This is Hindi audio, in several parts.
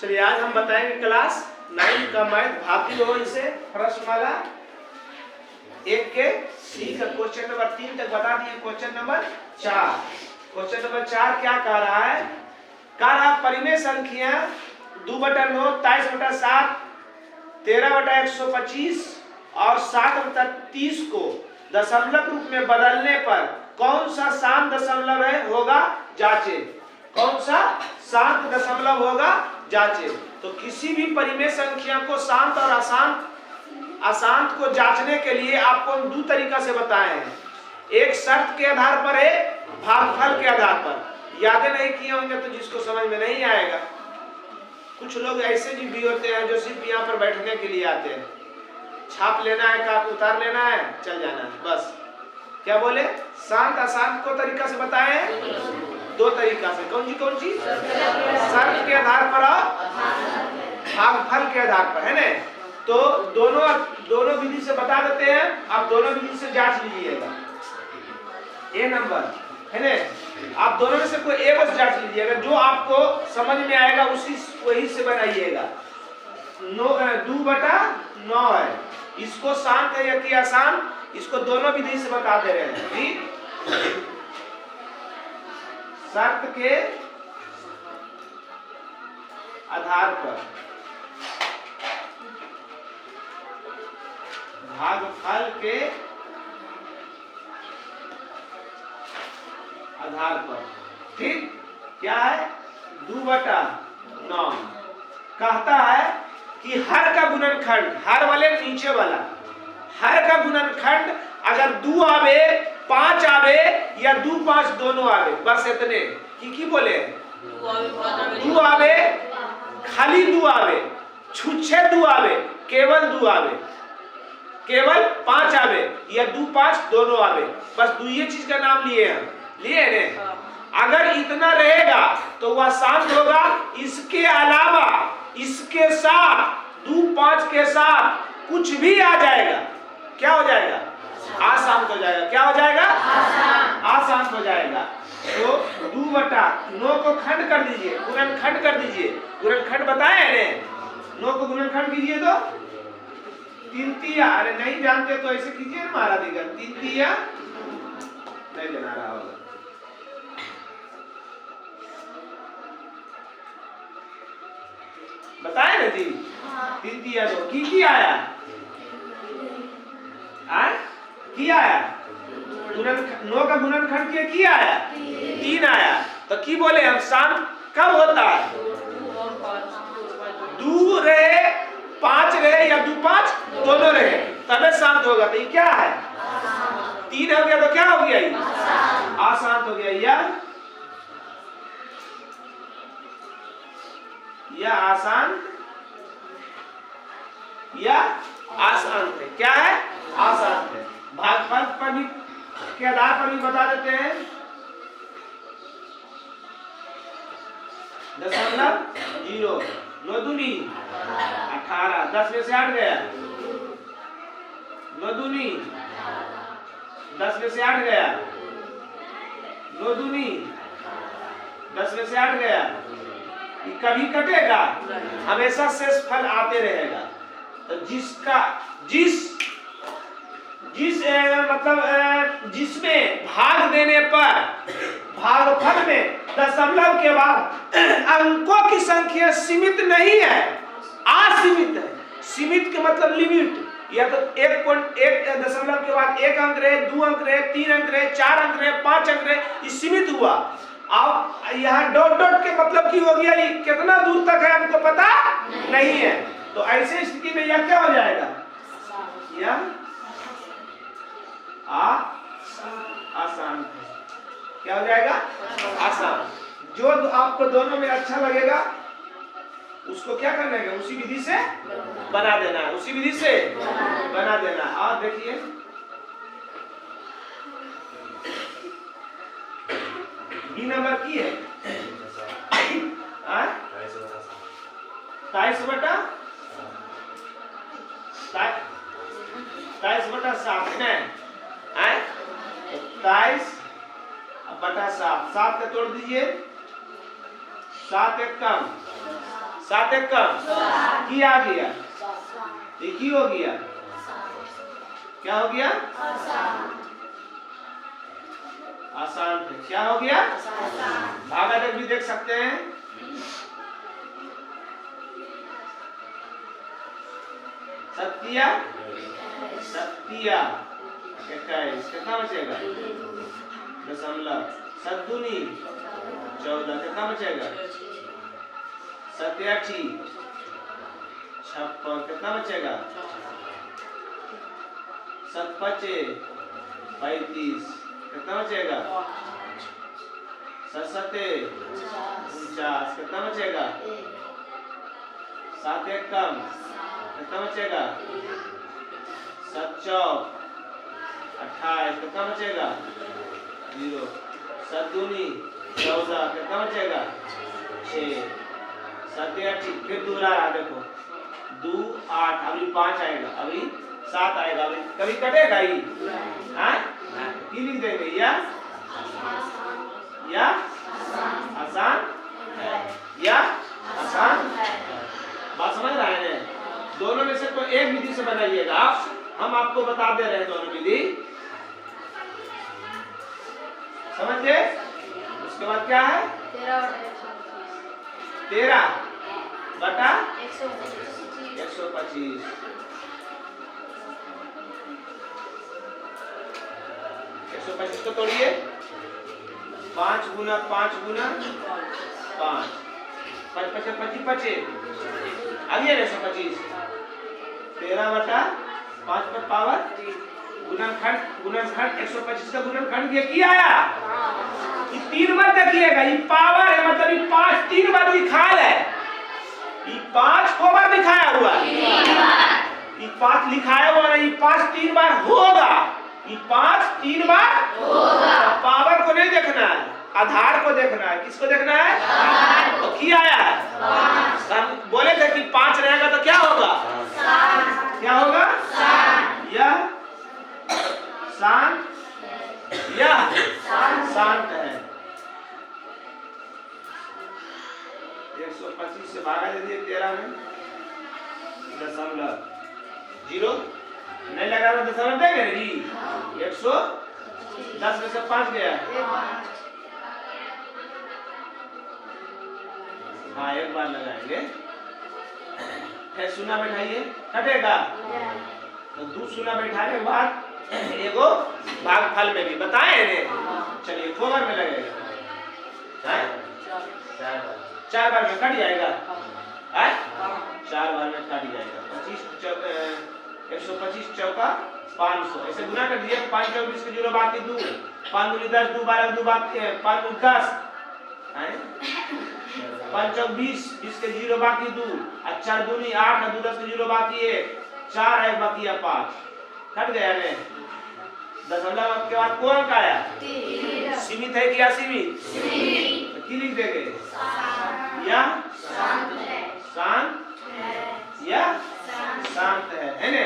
चलिए आज हम बताएंगे क्लास 9 का मैथ भाग लो इसे प्रश्नमाला 1 के सी का क्वेश्चन नंबर 3 तक बता दिए। क्वेश्चन नंबर 4 क्या कह रहा है? कह रहा परिमेय संख्या 2/9, 23/7, 13/125 और 7/30 को दशमलव रूप में बदलने पर कौन सा शांत दशमलव होगा जांचे। कौन सा शांत दशमलव होगा जांचे। तो किसी भी परिमेय संख्या को शांत और अशांत को जांचने के लिए आपको हम दो तरीका से बताए हैं, एक शर्त के आधार पर, एक भागफल के आधार पर। यादें नहीं किए होंगे तो जिसको समझ में नहीं आएगा। कुछ लोग ऐसे भी होते हैं जो सिर्फ यहाँ पर बैठने के लिए आते हैं, छाप लेना है का उतार लेना है चल जाना है बस। क्या बोले? शांत अशांत को तरीका से बताए, दो तरीका से। कौन सी? शर्त के आधार पर और भागफल के आधार पर, है ना। तो दोनों विधि से बता देते हैं, आप दोनों विधि से जांच लीजिएगा। ए नंबर है ना, आप दोनों में से कोई एक बस जांच लीजिएगा, जो आपको समझ में आएगा वही से बनाइएगा। 2/9 है, इसको शांत है या कि आसान, इसको दोनों विधि से बता दे रहे हैं। ठीक, शर्त के आधार पर, भागफल के आधार पर। ठीक, क्या है? 2/9 कहता है कि हर का गुणनखंड, हर वाले नीचे वाला, हर का गुणनखंड अगर 2 आवे, 5 आवे या 2, 5 दोनों आवे, बस इतने की बोले 2 आवे, खाली 2 आवे, छुच्छे 2 आवे, केवल 2 आवे, केवल 5 आवे या 2, 5 दोनों आवे, बस दो ये चीज का नाम लिए ने। अगर इतना रहेगा तो वह शांत होगा। इसके अलावा इसके साथ 2, 5 के साथ कुछ भी आ जाएगा, क्या हो जाएगा? अशांत हो जाएगा। क्या हो जाएगा? अशांत हो जाएगा। तो 2/9 को खंड कर दीजिए, गुणनखंड कर दीजिए। गुणनखंड बताए ने, 9 को गुणनखंड कीजिए तो 3 तिया, अरे नहीं जानते तो ऐसे कीजिए ना महाराज, 3 तिया नहीं बना रहा होगा। बताए ना जी, 3 तिया दो की आया? किया आया 9 का गुणनखंड किया आया 3 आया। तो की बोले हम शांत कब होता है? 2 रहे, 5 रहे या 2, 5 दोनों रहे, तबे शांत होगा। तो ये क्या है? 3 हो गया तो क्या हो गया? अशांत हो गया। या अशांत या अशांत है। क्या है? अशांत है। भागफल पर भी के आधार पर भी बता देते हैं। 0.0 9 दूनी 18, 10 में से 8 गया, 9 दूनी 10 में से 8 गया, 9 दूनी 10 में से 8 गया। ये कभी कटेगा, हमेशा शेष फल आते रहेगा। तो जिसमें भाग देने पर भागफल में दशमलव के बाद अंकों की संख्या सीमित नहीं है, असीमित है। सीमित के मतलब लिमिट, या तो 1.1 दशमलव के बाद 1 अंक रहे, 2 अंक रहे, 3 अंक रहे, 4 अंक रहे, 5 अंक रहे, ये सीमित हुआ। अब यहाँ डॉट के मतलब की हो गया, ये कितना दूर तक है हमको पता नहीं है। तो ऐसे स्थिति में यह क्या हो जाएगा? यह आसान। क्या हो जाएगा? आसान। जो आपको दोनों में अच्छा लगेगा उसको क्या करना है? उसी विधि से बना देना है, उसी विधि से बना देना है। और देखिए बी नंबर की है 23/7 है। 23/7 7 का तोड़ दीजिए, 7 एक कम 7 एक कम की आ गया, ये की हो गया, क्या हो गया, आसान थे, क्या हो गया, भागादेश भी देख सकते हैं। सत्या सत्या 21 कितना बचेगा, दशमलव, सद्दुनी 14 कितना बचेगा, सत्याठी 56 कितना बचेगा, सतपचे 35 कितना बचेगा, सतसते 49 कितना बचेगा, 7 एक कम कितना बचेगा, 7 चौक 28 कितना बचेगा, 0, 7 दूनी 14 कितना बचेगा, 6, 7 8 फिर दूर आ रहा, देखो 2 8 अभी 5 आएगा, अभी 7 आएगा, अभी कभी कटेगा ही, हाँ की लिख देंगे, या आसान है, या आसान है। बात समझ रहे हैं, दोनों में से तो एक विधि से बनाइएगा आप, हम आपको बता दे रहे हैं दोनों विधि, समझ गए। उसके बाद क्या है, 13 बटा 125, 125 को तोड़िए, 5 गुना 5 गुना 5, 5 5 25 25 आ गया 125, 13 बटा 5 पर पावर गुणनखंड 125 का गुणनखंड ये क्या आया, ये 3 मत देखिएगा, ये पावर है, मतलब ये 5 3 बार लिखाया है, ये 5 को बार लिखाया हुआ है, ये 5 लिखाया हुआ नहीं, 5 3 बार होगा, ये 5 3 बार होगा। पावर को नहीं देखना है, आधार को देखना है, किसको देखना है, आधार को। क्या आया है, हम बोले थे कि 5 रहेगा तो क्या होगा, क्या होगा, यह शांत, यह शांत है। 125 से भागा दे दिए 13 में, दशमलव 0 नहीं लगा तो दशमलव देंगे जी, 110 में से 5 गया, हाँ एक बार लगाएंगे, फिर शून्य बैठाइए, कटेगा तो 2 शून्य बैठाने के बाद एगो भागफल में भी बताए ने, चलिए फोवर में लगेगा, 4 बार में कट जाएगा, 4 बार में कट जाएगा, 125 चौका 500, ऐसे गुना कर दिए, 5 चौक 20 के 0 बाकी 2, 5 दूनी 10, 2 12 2 बाकी 5 दूनी 10, 5 चौक 20 20 के 0 बाकी 2, 4 दूनी 8 2 10 के 0 बाकी 1, 4 है बाकी 5, कट गया ने। दशमलव के बाद कौन अंक आया, सीमित है कि असीमित, तो की लिख देंगे, या शांत, या शांत है ना,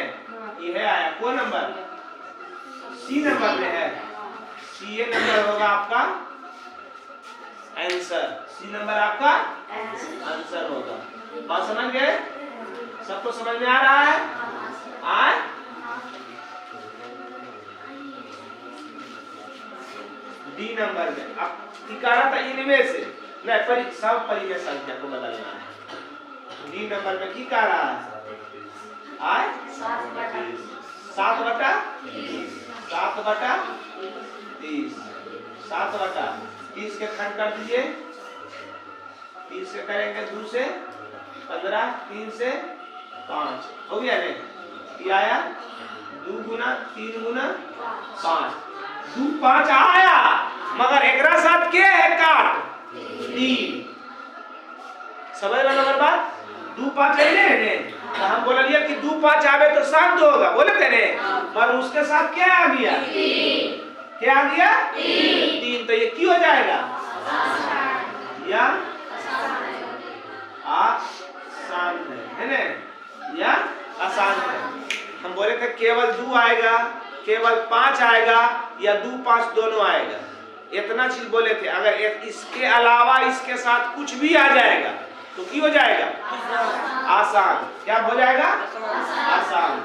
ये आया कौन नंबर, सी नंबर में है, सी ये नंबर होगा आपका आंसर, सी नंबर आपका आंसर होगा। बात समझ गए, सबको समझ में आ रहा है, आए डी नंबर में अब निकाला था इनमें से, नहीं सब परिमेय संख्या को बदलना है। डी नंबर में की कह रहा है, आए 7 बटा 7 बटा 30, 7 बटा 30 के खंड कर दीजिए, 30 से करेंगे 2 से 15, 3 से 5 हो गया नहीं, ये आया 2 गुना 3 गुना 5, 2 5 आया, मगर एकरा साथ क्या है काट 3, समझ रहे नंबर बात, 2 5 है तो हम बोल लिया कि 2 5 आवे तो शांत होगा, बोले थे ने, पर उसके साथ क्या आ गया, क्या आ गया 3, तो ये क्यों हो जाएगा, या आसान है ना, या आसान है। हम बोले थे केवल 2 आएगा, केवल 5 आएगा, या 2 5 दोनों आएगा, इतना चीज बोले थे। अगर इसके अलावा इसके साथ कुछ भी आ जाएगा तो की हो जाएगा आसान। क्या हो जाएगा आसान।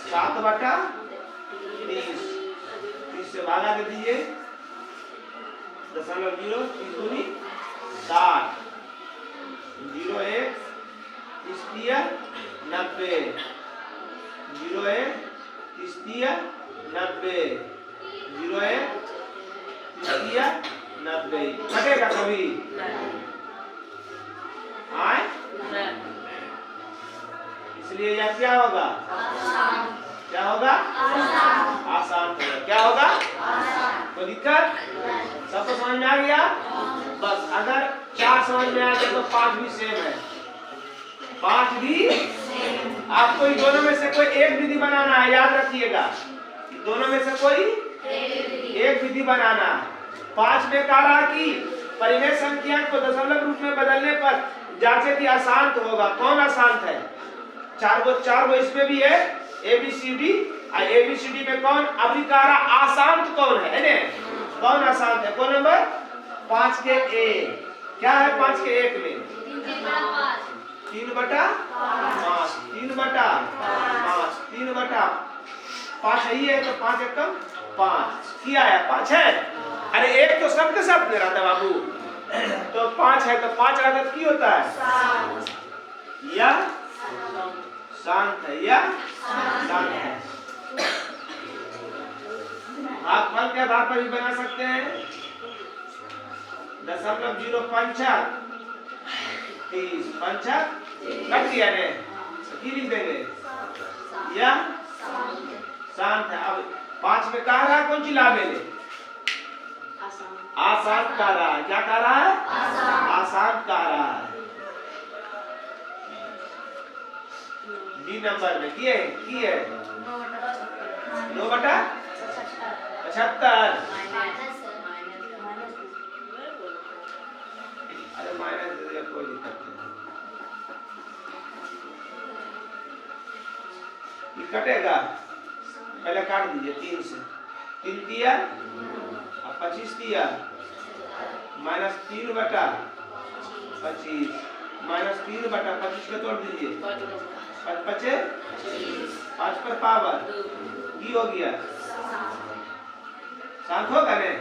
7/30 से भागा दे दीजिए 0.0 30 दूनी 60 0 1 30 90 0 1 30 90 0 1 30 90 कटेगा कभी आए, इसलिए यह क्या होगा क्या होगा आसान होगा। क्या होगा कोई दिक्कत? सबको समझ में आ गया? बस अगर 4 समझ में आ गया तो 5 भी सेम है। 5 भी आपको इन दोनों में से कोई एक विधि बनाना है, याद रखिएगा। दोनों में से कोई एक विधि बनाना है। 5 में कहा रहा कि परिमेय संख्या को दशमलव रूप में बदलने पर जांचे कि अशांत होगा। कौन अशांत है? 4 गो इसमें भी है ABCD। ABCD में कौन अभी कह रहा अशांत कौन है ने? कौन अशांत है? कौन नंबर 5 के A क्या है? 5 के 1 में 3/5 3/5 है ये, तो 5 एकम 5 किया है 5 है। अरे एक तो सबके साथ में रहता है बाबू, तो 5 है तो 5 रहता तो की होता है या शांत है या शांत है। भागफल के आधार पर भी बना सकते हैं। 0.05 30 5 कट दिया ने की लिख देंगे या शांत है। अब 5 में कह रहा है कौन सी ला मेले आसान कह रहा है। क्या कह रहा है आसान कह रहा है। बी नंबर में किए 9/75 अरे माइनस दे दिया कोई दिक्कत नहीं, कटेगा पहले काट दीजिए 3 से 3 दिया अब 25 दिया -3/25 -3/25 का तोड़ दीजिए 5 पर पावर की हो गया शांत होगा ने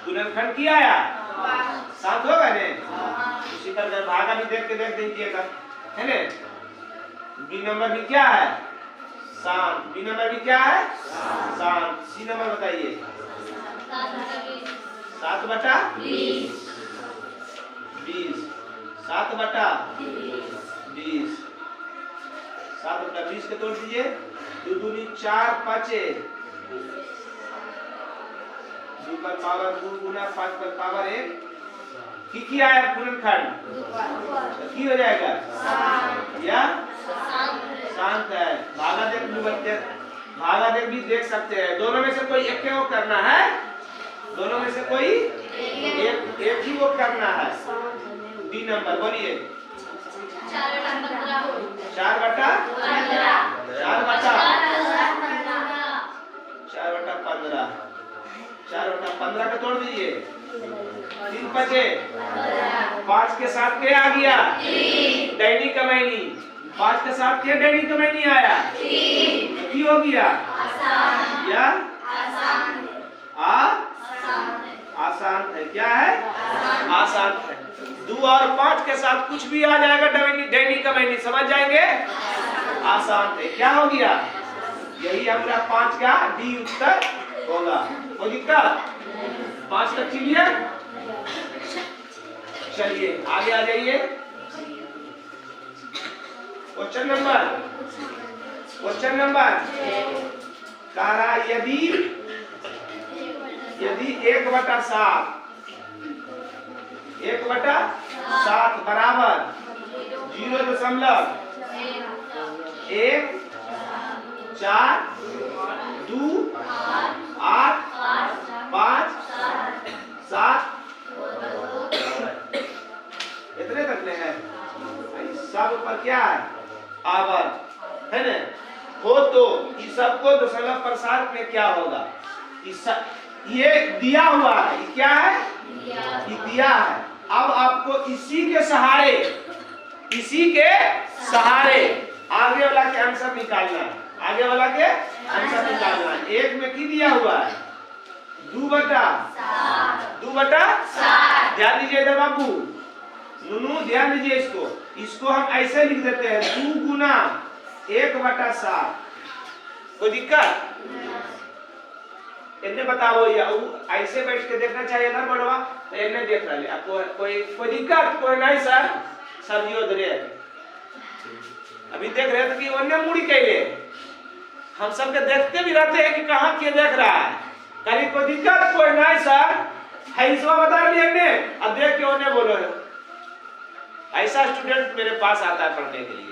गुणनखंड किया आया शांत होगा ने। उसी प्रकार भागा भी देख दीजिएगा है ने। बी नंबर भी क्या है शांत। बी नंबर भी क्या है शांत। सी नंबर बताइए 7/20 7/20 7/20 के तोड़ दीजिए 2 दूनी 4 5 2 पर पावर 2 गुना 5 पर पावर 1 की किया है गुणनखंड की हो जाएगा या शांत है। भागा देख भी देख सकते हैं। दोनों में से कोई एक को करना है। दोनों में से कोई एक ही वो करना है। डी नंबर बोलिए 4/15 4/15 का तोड़ दीजिए 3 5 5 के साथ क्या आ गया दैनिक कमैनी। 5 के साथ क्या दैनिक कमैनी आया की हो गया या आसान है। क्या है आसान है। 2 और 5 के साथ कुछ भी आ जाएगा दैनिक कमैनी समझ जाएंगे आसान है। क्या हो गया यही हमारा 5 का डी उत्तर होगा। कोई दिक्कत 5 तक क्लियर। चलिए आगे आ जाइए। क्वेश्चन नंबर कह रहा यदि 1/7 बराबर 0.1428557 इतने तक ले है। सब ऊपर क्या है आवर्त है ना हो तो इस सब को दशमलव प्रसार में क्या होगा। ये दिया हुआ है। ये क्या है ये दिया है। अब आपको इसी के सहारे इसी के सहारे आगे वाला के आंसर निकालना है, आगे वाला के आंसर निकालना है। एक में की दिया हुआ है 2/7। ध्यान दीजिए इधर बाबू, नुनू ध्यान दीजिए इसको हम ऐसे लिख देते हैं 2 गुना 1/7। कोई दिक्कत? इन्हें बताओ या ऐसे बैठ के देखना चाहिए था बड़वा, तो इन्हें देख रहा है। कोई दिक्कत? कोई नहीं सर, सब यो धरे अभी देख रहे थे कि अन्य मुड़ी कैले, हम सबके देखते भी रहते हैं कि कहाँ के देख रहा है। कहीं कोई दिक्कत? कोई नहीं सर, है इसवा बता दिए ने, अब देख के उन्हें बोलो है। ऐसा स्टूडेंट मेरे पास आता है पढ़ने के लिए,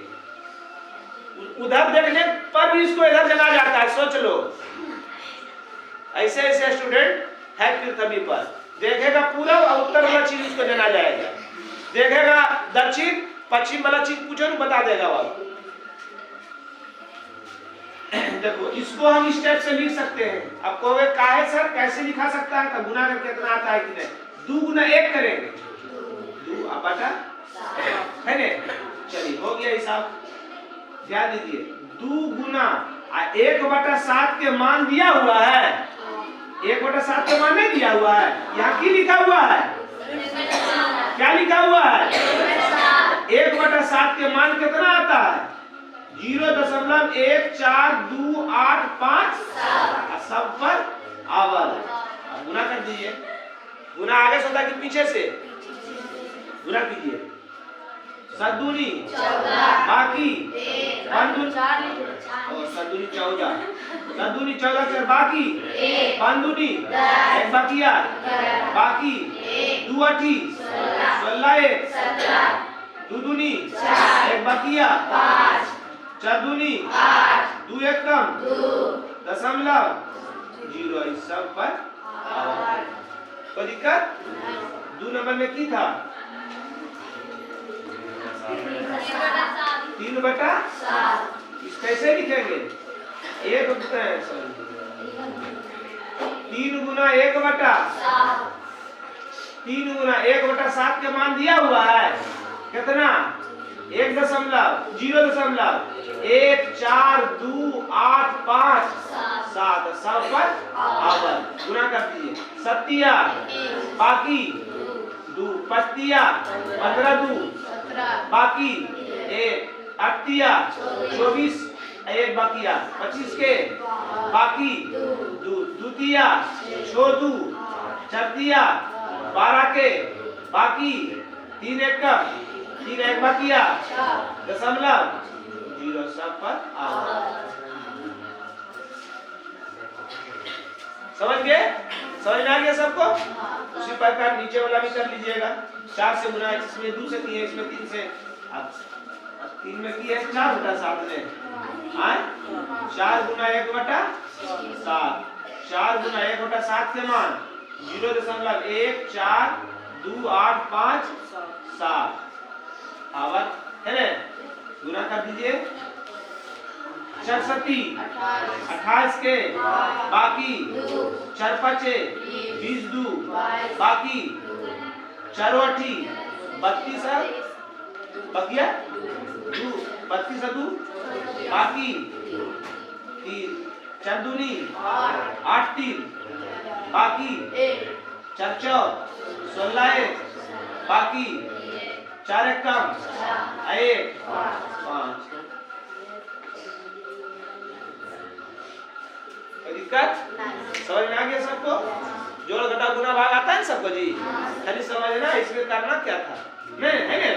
उधर देखने पर भी इसको इधर चला जाता है। सोच लो, ऐसे ऐसे स्टूडेंट है पृथ्वी पर। देखेगा पूर्व और उत्तर वाला चीज उसको जाना जाएगा, देखेगा दक्षिण पश्चिम वाला चीज पूछो तो बता देगा वो। देखो इसको हम इस टाइप से लिख सकते हैं। अब कहोगे काहे सर कैसे लिखा सकता है? तो गुना करके इतना आता है कि नहीं, 2 गुना 1 करेंगे 2 बटा है ने। चलिए हो गया हिसाब। ध्यान दीजिए 2 गुना 1/7 के मान दिया हुआ है, 1/7 के मान नहीं दिया हुआ है। यहाँ की लिखा हुआ है? क्या लिखा हुआ है? 1/7 के मान कितना आता है? 0.1428 सब पर आवर। गुना कर दीजिए। गुना आगे से होता है कि पीछे से? गुना कीजिए। सदुनी बाकी सदुनी 14, सदुनी 14 से बाकी पंदुनी 1 बाकिया बाकी 2 8 16 दुदुनी 1 बाकिया 5 चरदुनी 2 1 कम 0.0 इस सब पर आवर। कोई दिक्कत? 2 नंबर में की था 3/7। इस कैसे लिखेंगे? 3 गुना 1/7, 3 गुना 1/7 के मान दिया हुआ है कितना? 1.0142857 सब पर आवर। गुना कर दीजिए। सत्तिया बाकी 2 पस्तिया 15 2 बाकी 1 अट्टिया 24 1 बाकिया 25 के बाकी 2 द्वितीया 6 2 चरतिया 12 के बाकी 3 1 का 3 1 बाकिया 0.0 सब पर आवर। समझ गए? समझ में आ गया सबको? उसी प्रकार नीचे वाला भी कर लीजिएगा। 4 से गुना, इसमें 2 से किए, इसमें 3 से, अब 3 में किए 4/7 में 4 गुना 1/7, 4 गुना 1/7 के मान 0.142857 आवर है ना। गुना कर दीजिए। 28 के बाकी 4 5 20 2 बाकी 4 8 32 बकिया 2 32 2 बाकी 3 4 दूनी 8 3 बाकी 4 4 16 बाकी 4 1 कम 1 5। दिक्कत? समझ में आ गया सबको? जोड़ घटा गुना भाग आता है सबको जी? खाली समझना इसमें करना क्या था नहीं है ना।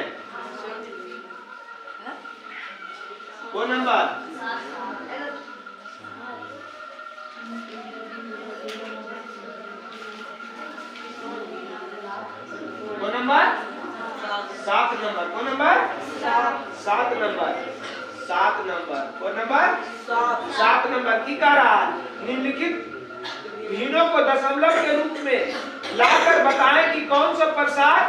कौन नंबर? कौन नंबर? 7 नंबर। कौन नंबर? 7 नंबर। 7 नंबर। कौन नंबर? 7 नंबर की कह रहा है निम्नलिखित भिन्नों को दशमलव के रूप में लाकर बताएं कि कौन सा प्रसाद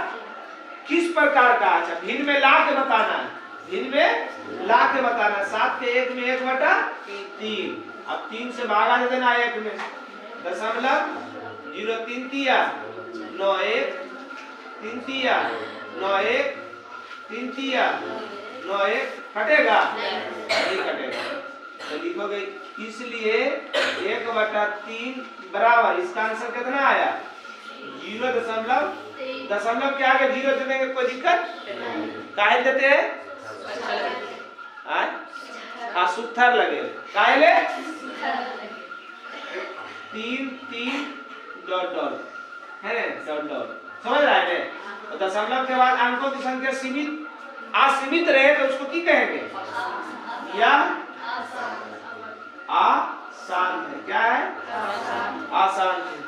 किस प्रकार का। अच्छा भिन्न में ला के बताना है, भिन्न में ला के बताना। 7 के 1 में 1/3। अब 3 से भागा दे देना 1 में। दशमलव 0 3 तिया 9 1 3 तिया 9 1 3 तिया 9, एक कटेगा नहीं कटेगा। तो लिखोगे इसलिए 1/3 बराबर, इसका आंसर कितना आया 0 दशमलव के आगे 0 दे देंगे कोई दिक्कत काहे देते हैं हाँ सुथर लगे काहे ले 3 डॉट डॉट है डॉट डॉट समझ रहा है। तो दशमलव के बाद अंकों की संख्या सीमित असीमित रहे तो उसको की कहेंगे या आसान है। क्या है आसान है।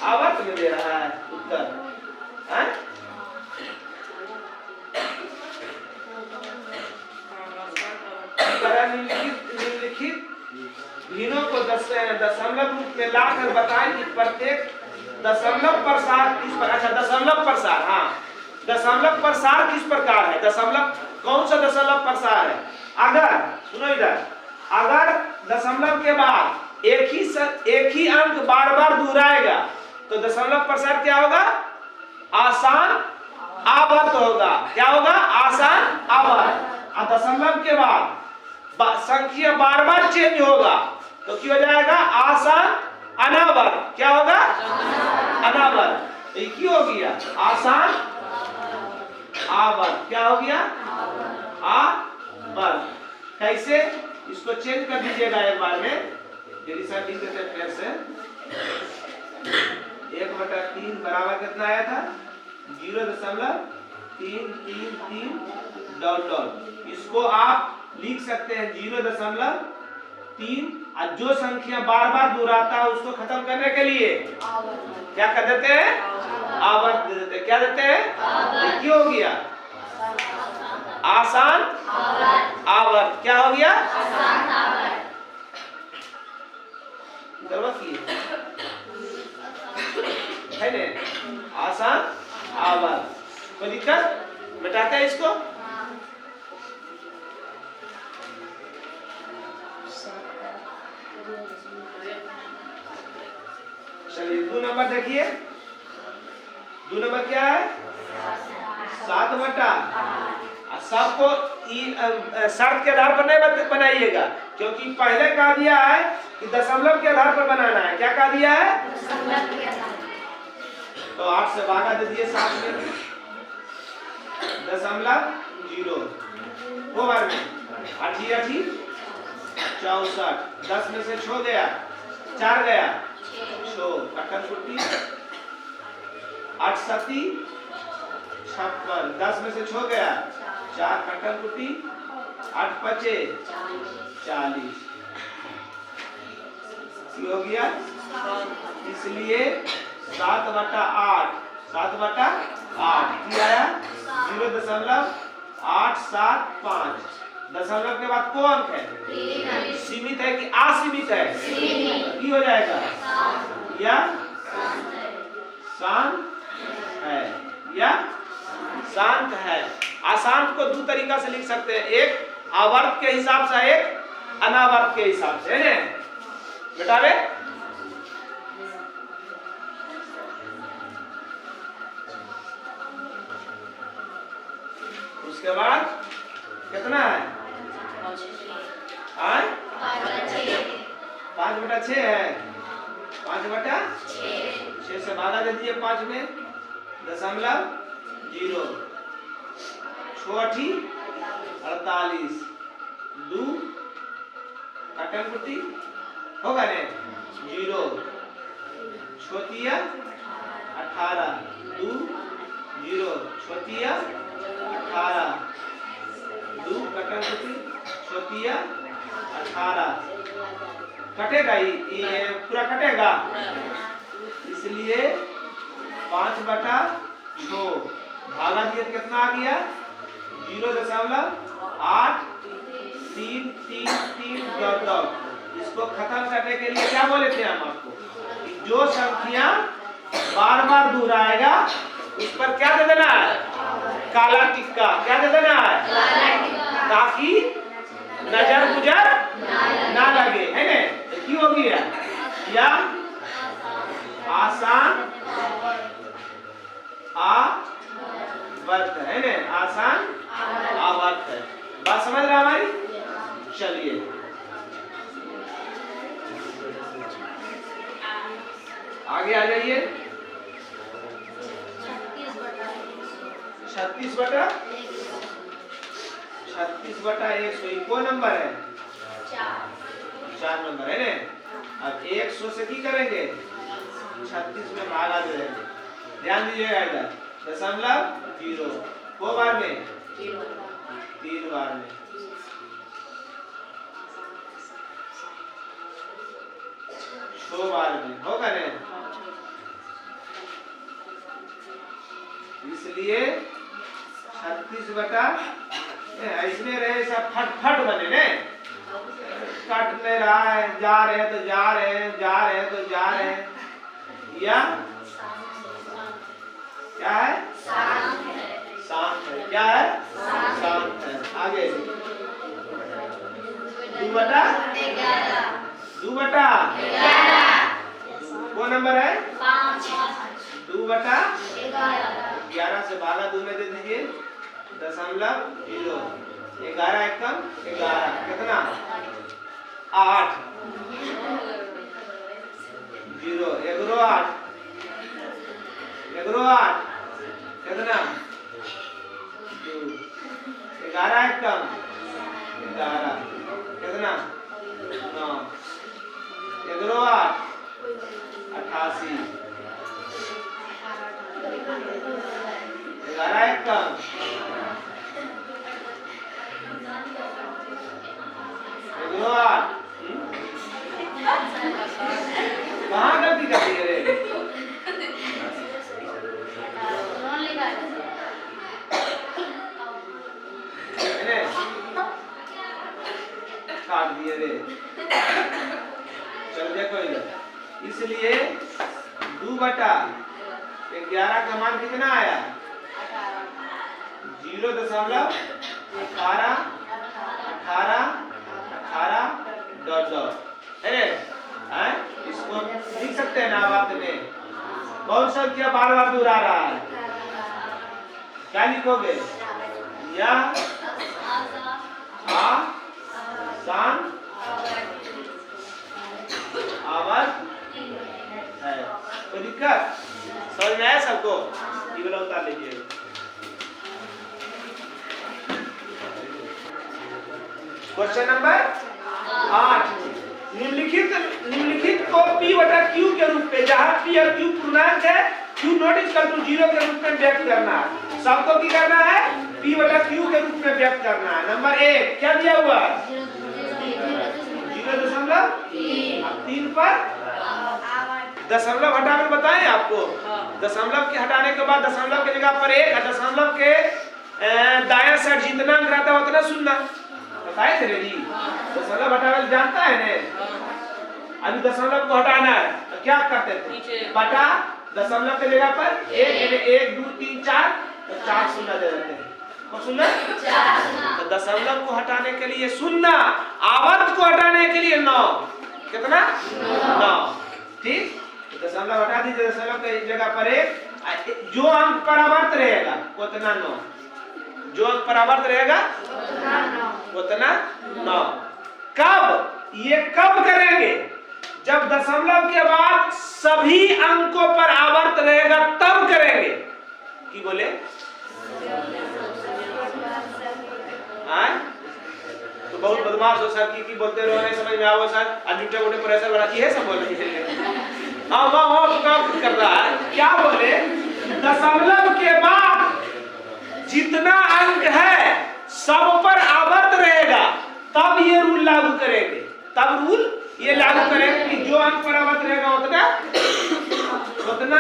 आवर्त में दे रहा है उत्तर है? निम्नलिखित भिन्नों को दशमलव रूप में लाकर बताएं कि प्रत्येक दशमलव प्रसार किस पर अच्छा दशमलव प्रसार हाँ दशमलव प्रसार किस प्रकार है। दशमलव कौन सा दशमलव प्रसार है। अगर सुनो इधर अगर दशमलव के बाद एक ही अंक बार बार दोहराएगा तो दशमलव प्रसार क्या होगा आसान आवर्त होगा। क्या होगा आसान आवर्त। और दशमलव के बाद संख्या बार बार चेंज होगा तो क्या हो जाएगा आसान अनावर्त। क्या होगा अनावर्त। एक ही हो गया आसान आवर्त। क्या हो गया आवर्त। कैसे इसको चेंज कर दीजिएगा एक बार में यदि सर लिख देते फिर से 1/3 बराबर कितना आया था 0.333 डॉट डॉट। इसको आप लिख सकते हैं 0.3 और जो संख्या बार बार दोहराता है उसको खत्म करने के लिए क्या कर देते हैं आवर्त दे देते हैं। क्या देते हैं क्यों हो गया आसान आवर्त। क्या हो गया आसान आवर्त। है ने आसान आवर्त। कोई दिक्कत मिटाते हैं इसको। चलिए 2 नंबर देखिए 2 नंबर क्या है 7 बटा। सबको शर्त के आधार पर नहीं बनाइएगा क्योंकि पहले कहा दिया है कि दशमलव के आधार पर बनाना है। क्या कहा दिया है दशमलव के आधार। तो 8 से भागा दे दिए 7 में 0.0 दो बार में 8 64 10 में से 6 गया 4 गया 6 कटन कुट्टी 8 7 56 10 में से 6 गया 4 कटन कुट्टी 8 5 40 हो गया। इसलिए 7/8 क्या आया 0.875। दशमलव के बाद कौन अंक है सीमित है कि असीमित है की हो जाएगा या शांत है या शांत है। अशांत को 2 तरीका से लिख सकते हैं एक आवर्त के हिसाब से एक अनावर्त के हिसाब से है बेटा रे। उसके बाद कितना है 5/6 है 5/6 से भागा दे दिए 5 में 0.0 6 48 2 कटन कुट्टी होगा ने 0 छोटिया 18 2 0 छोटिया 18 2 कटन कुट्टी छोटिया 18 कटेगा ये पूरा कटेगा। इसलिए 5/6 भागा दिए कितना आ गया 0.833 डॉट डॉट। इसको खत्म करने के लिए क्या बोले थे हम आपको कि जो संख्या बार बार दोहराएगा उस पर क्या दे देना है काला टिक्का। क्या दे देना है ताकि नजर गुजर ना लगे है ना। क्यों हो गया या आसान वर्त है ना, आसान आवर्त है। बात समझ रहा हमारी? चलिए आगे आ जाइए। 36/100 कौन नंबर है? 4 नंबर है ना। अब 100 से की करेंगे? 36 में भागा देंगे। ध्यान दीजिएगा इधर, दशमलव 0 को बार में 3 बार में 6 बार में होगा ना। इसलिए 36 इसमें रहे सब फट बने ने, कट ले रहा है, जा रहे हैं तो जा रहे हैं, जा रहे हैं तो जा रहे हैं, या क्या है? शांत है। क्या है? शांत है। आगे 2/11 वो नंबर है 2/11 से भागा 2 में दे दीजिए, दशमलव 0 11 एकम 11 कितना? 8 0 11 8 कितना? 2 11 एकम 11 कितना? 9 11 8 88 11 एकम 11 8 कहाँ गलती कर दी रे? काट दिए रे। चल देखो इधर, इसलिए 2/11 का मान कितना आया? 0.18 है। इसको लिख सकते हैं ना बात में? कौन संख्या बार दोहरा रहा है? क्या लिखोगे? या आसान आवर्त है। कोई दिक्कत? समझ में आया सबको? ये वाला उतार लीजिए। क्वेश्चन नंबर 8, निम्नलिखित को P/Q के रूप में, जहां P और Q पूर्णांक है, Q नॉट इक्वल टू 0 के रूप में व्यक्त करना है। सबको की करना है? P/Q के रूप में व्यक्त करना है। नंबर 1 क्या दिया हुआ? 0.3। अब 3 पर दशमलव हटाकर बताएं आपको। दशमलव के हटाने के बाद दशमलव की जगह पर 1, दशमलव के दायां साइड जितना अंक रहता है उतना सुनना बताए थे जी। दशमलव हटाकर जानता है ने। अभी दशमलव को हटाना है तो क्या करते थे? बटा दशमलव की जगह पर 1 2 3 4 तो 4 शून्य दे देते हैं। को सुनना? तो दशमलव को हटाने के लिए शून्य, आवर्त को हटाने के लिए 9। कितना? 9। ठीक, दशमलव हटा दीजिए, दशमलव की जगह पर 1, जो अंक पर आवर्त रहेगा उतना 9, जो अंक पर आवर्त रहेगा उतना 9। कब? ये कब करेंगे? जब दशमलव के बाद सभी अंकों पर आवर्त रहेगा तब करेंगे। की बोले? तो बहुत बदमाश हो सर, की बोलते रहो, नहीं समझ में आओ सर, अजूठे उठे प्रेशर बनाती है सब बोल रही है। हाँ तो काम कर रहा है। क्या बोले? दशमलव के बाद जितना अंक है सब पर आवर्त रहेगा तब ये रूल लागू करेंगे। तब रूल ये लागू करेंगे कि जो अंक पर आवर्त रहेगा उतना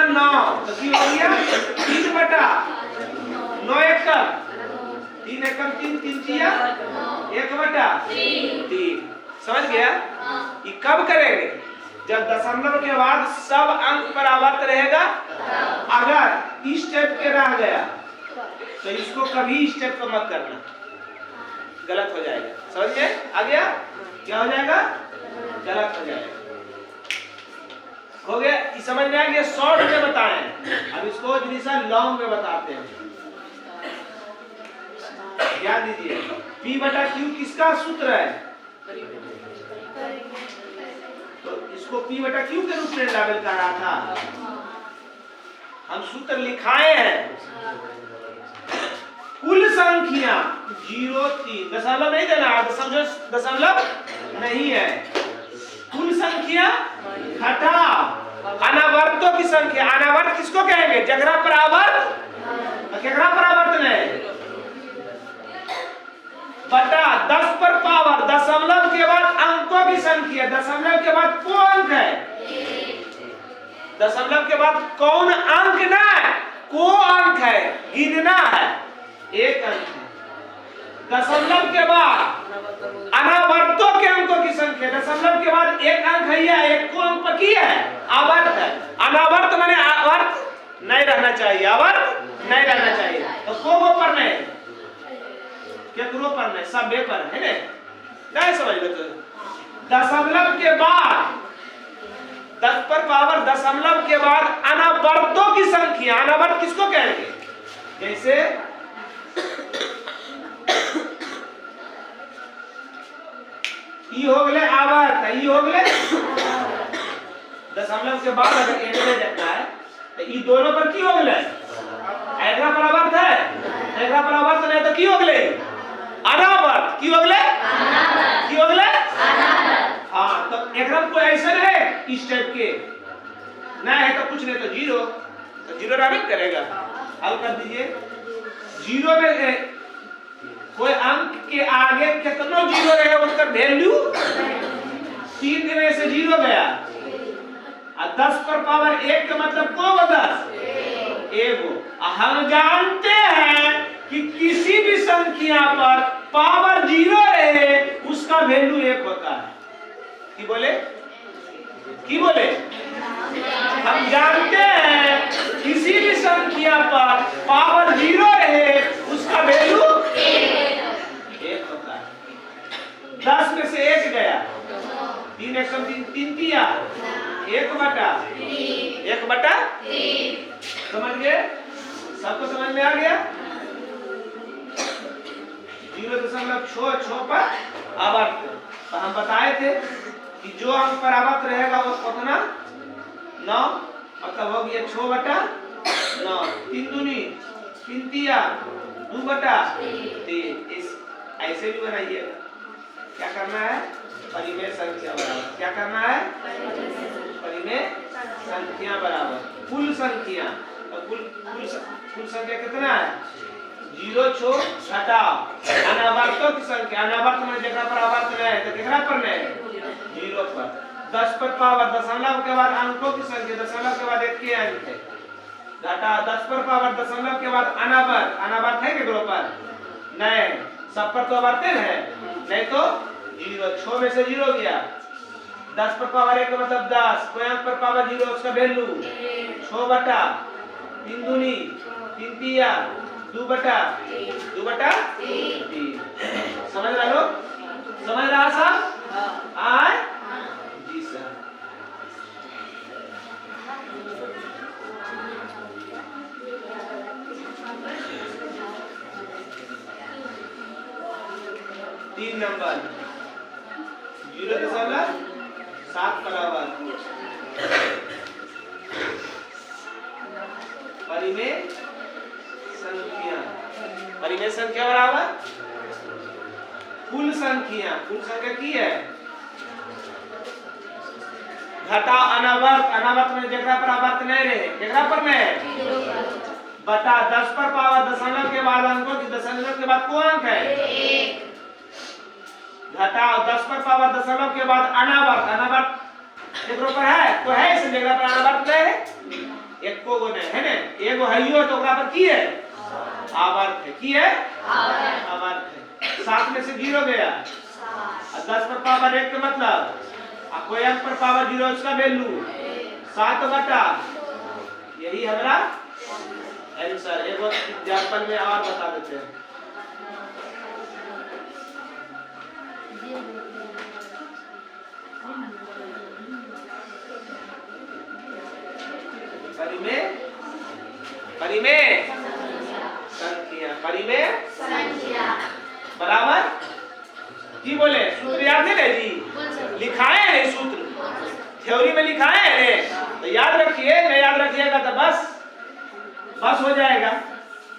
9। तो की हो गया 3/9 एकम 3 एकम 3 3 किया 1/3। समझ गया? ये कब करेंगे? जब दशमलव के बाद सब अंक पर आवर्त रहेगा। अगर इस स्टेप के रह गया तो इसको कभी स्टेप को मत करना, गलत हो जाएगा। समझ गए? आ गया? क्या हो जाएगा? गलत हो जाएगा। हो गया? समझ में आ गया? शॉर्ट में बताएं। अब इसको लॉन्ग में बताते हैं। ध्यान दीजिए, P बटा Q किसका सूत्र है? तो इसको P बटा Q के रूप में लेबल कर रहा था, हम सूत्र लिखाए हैं। कुल संख्या 0 3 दशमलव नहीं देना, दशमलव नहीं है। कुल संख्या घटा अनावर्तों की संख्या, अनावर्त किसको कहेंगे? जगरा परावर्त, केकरा परावर्तन है? बटा 10 पर पावर, दशमलव के बाद अंकों की संख्या, दशमलव के बाद कौन अंक है? दशमलव के बाद कौन अंक ना है, को अंक है, गिनना है, एक अंक है। दशमलव के बाद अनावर्तों के अंकों की संख्या, दशमलव के बाद एक अंक है या एक को अंक की है, आवर्त है। अनावर्त माने आवर्त नहीं रहना चाहिए, आवर्त नहीं रहना चाहिए। तो को पर नहीं, केकरो पर नहीं, सब बे पर है नहीं समझ लो। तो दशमलव के बाद 10 पर पावर दशमलव के बाद अनावर्तों की संख्या, अनावर्त किसको कहेंगे? जैसे ई हो गए आवर्त, ई हो गए दशमलव के बाद अगर एक में देखना है तो ई दोनों पर की हो गए? एकरा पर आवर्त है, एकरा पर आवर्त नहीं तो की हो गए? अनावर्त। की हो गए? की हो गए? हाँ, तो एकरा कोई ऐसा है इस टाइप के नहीं है तो कुछ नहीं, तो जीरो, तो जीरो राबित करेगा। हल कर दीजिए। जीरो में कोई अंक के आगे कितना जीरो रहे उनका वैल्यू 3 में से जीरो गया, और 10 पर पावर 1 का मतलब को 10 एगो। हम जानते हैं कि किसी भी संख्या पर पावर जीरो रहे उसका वैल्यू 1 होता है। की बोले? की बोले? हम जानते हैं किसी भी संख्या पर पावर जीरो रहे उसका वैल्यू 1 होता है। 10 में से 1 गया, 3 1 3 दिया, 1 बटा 3। समझ गए? सबको समझ में आ गया? 0.6 पर आवर्त, तो हम बताए थे कि जो अंक पर आवर्त रहेगा वो कितना 9, मतलब हो गया 6 बटा 9, 3 दूनी 3 तिया 2 बटा 3। इस ऐसे भी बनाइएगा। क्या करना है? परिमेय संख्या बराबर, क्या करना है? परिमेय संख्या बराबर कुल संख्या। तो कुल संख्या कितना है? 0 6 घटा अनावर्तों की संख्या, अनावर्त में जगह पर आवर्त नहीं है तो कितना पर नहीं? 0 पर। 10 पर पावर दशमलव के बाद अंकों की संख्या, दशमलव के बाद एक के अंक है, घटा 10 पर पावर दशमलव के बाद अनावर्त, अनावर्त है केकरो पर नहीं, सब पर तो आवर्त है नहीं, तो 0 6 में से 0 गया। 10 पर पावर 1 का मतलब 10, कोई अंक पर पावर 0 उसका वैल्यू 6 बटा 3 दूनी 3 तिया 2 बटा 3। समझ रहे लोग? समझ रहा सब? आए जी सर। तीन नंबर 0.7 बराबर परिमेय संख्या, परिमेय संख्या बराबर कुल संख्या। कुल संख्या की है? घटा अनावर्त, अनावर्त में जगह पर आवर्त नहीं रहे, जगह पर नहीं बटा 10 पर पावर दशमलव के बाद अंकों की, दशमलव के बाद कौन अंक है? घटा 10 पर पावर दशमलव के बाद अनावर्त, अनावर्त एक पर है तो है, इस जगह पर अनावर्त नहीं है, एक को नहीं है ना, एगो हइयो तो ओकरा पर की है? आवर्त है। की है? आवर्त है। 7 में से 0 गया, और 10 पर पावर 1 का मतलब कोई अंक पर पावर 0 उसका वैल्यू 7 बटा, यही हमारा आंसर। एक एग्जाम्पल में और बता देते हैं। परिमेय संख्या, परिमेय संख्या की बोले सूत्र याद है ना जी, लिखाए हैं सूत्र, थ्योरी में लिखाए हैं, तो याद रखिए, नहीं याद रखिएगा तो बस हो जाएगा।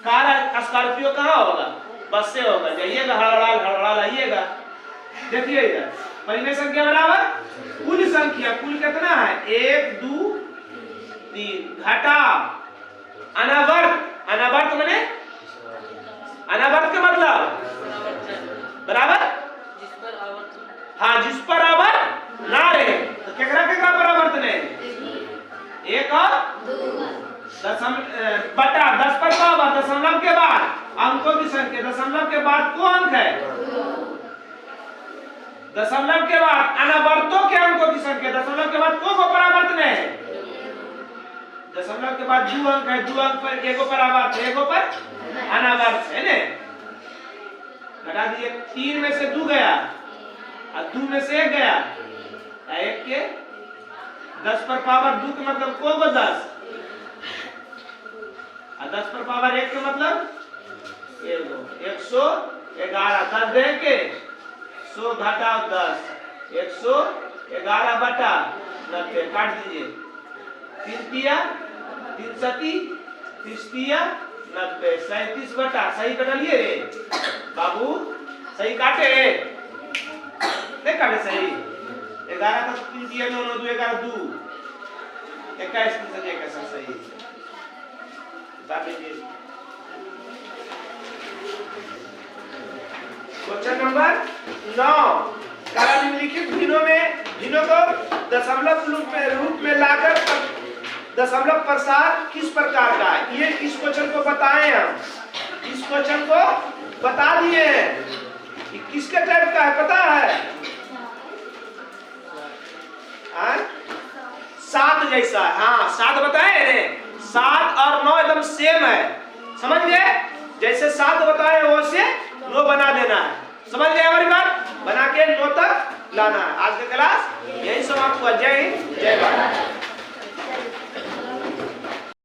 कार स्कॉर्पियो कहाँ होगा, बस से होगा, जाइएगा हड़बड़ाल आइएगा। देखिए इधर पहले संख्या बराबर कुल संख्या, कुल कितना है 1 2 3 घटा अनावर्त, अनावर्त माने अनावर्त का मतलब बराबर, हाँ जिस पर आवर्त ना रहे, तो केकरा केकरा पर आवर्त नहीं, 1 और 2 बटा 10 पर पावर दशमलव के बाद अंकों की संख्या, दशमलव के बाद को अंक है, दशमलव के बाद अनावर्तों के अंकों की संख्या, दशमलव के बाद को परावर्त नहीं है, दशमलव के बाद 2 अंक है, 2 अंक पर एगो परावर्त है, एगो पर अनावर्त है ने, घटा दिए 3 में से 2 गया और 2 में से 1 गया, 1 के 10 पर पावर 2 के मतलब को 10 और 10 पर पावर 1 के मतलब 111, कर दे के 100 घटाओ 10 111 बटा 90, काट दीजिए 3 तिया 3 सती 30 तिया 90, 37 बटा, सही कटलिए रे बाबू, सही काटे नहीं काटे सही, 11 का 3 तिया 9 9 2 11 2 21 से 21 सही बात लीजिए। क्वेश्चन नंबर 9, काला निम्नलिखित भिन्नों को दशमलव रूप में लाकर दशमलव प्रसार किस प्रकार का है, ये इस क्वेश्चन को बताएं, हम इस क्वेश्चन को बता दिए हैं कि किसके टाइप का है पता है, 7 जैसा, हाँ 7 बताए रे, 7 और 9 एकदम सेम है, समझ गए, जैसे 7 बताए वैसे 9 बना देना है, समझ गए हमारी बात, बना के 9 तक लाना है। आज का क्लास यही समाप्त हुआ। जय हिंद, जय भारत।